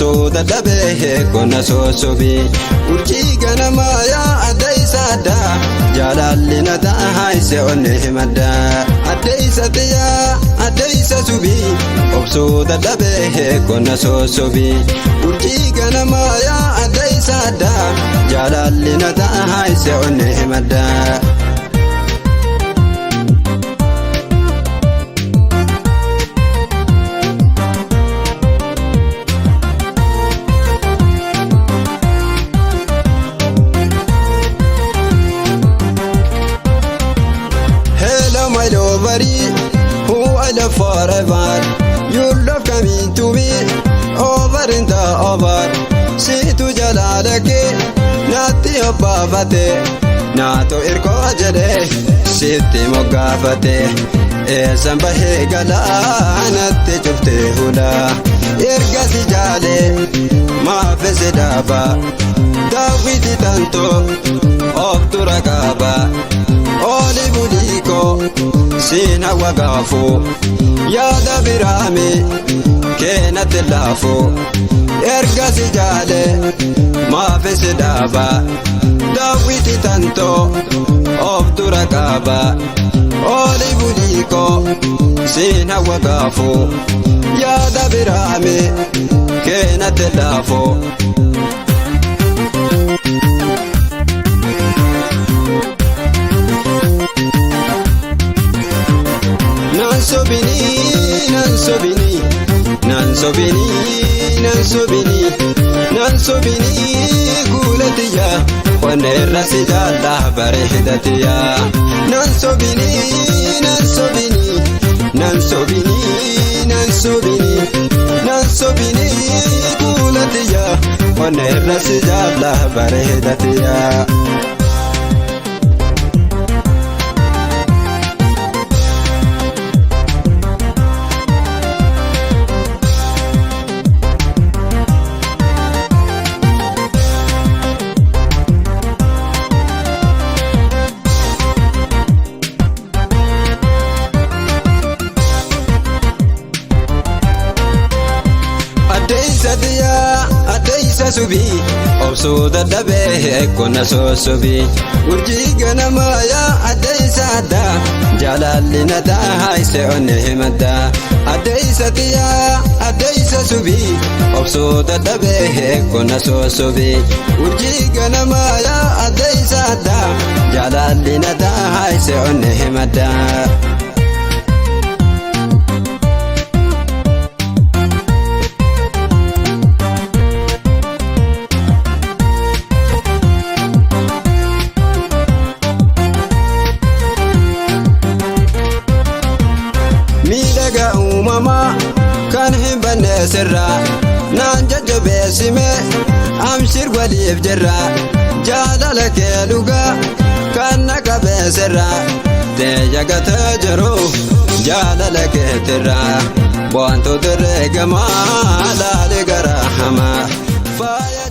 obsuuta dhabee konna soosobii urjii ganamaa yaa adda isa addaa jaalalli na taa'ise onne himaddaa adda isa tiyyaa adda isa subii obsuuta dhabee konna soosobii urjii ganamaa yaa adda isa addaa jaalalli na taa'ise onne himaddaa. Who I love forever. You love coming to me over and over. See to jalalake, nati obavate, nato irkojade, siti mogafate. Esambahe gala, nati jufte hula. Irgasi jale, ma fesedaba. Dawidi tanto, obturakaba. Oli buliko sina wagafu yada birame kena telafu ergasi jale ma fesedaba dawiti tanto obturakaba oli buliko sina wagafu yada birame kena telafu Nansobini kulatiya wanerra sijalla barehidatiya Nansobini kulatiya wanerra sijalla barehidatiya Adaysa subii obsuuta dhabee konna soosobii urjii ganamaa yaa adaysa addaa jaalalli na taa'ise onne himaddaa adaysa tiyyaa adaysa subii obsuuta dhabee konna soosobii urjii ganamaa yaa adaysa addaa jaalalli na taa'ise onne himaddaa. Kan hin banne sirraa naan jajjabeessime amshir waliif jirra jaalala kee dhugaa kan na qabee sirraa teeyya gatee jiru jaalala keetirraa wantoota reegamaa laale gara hamaa.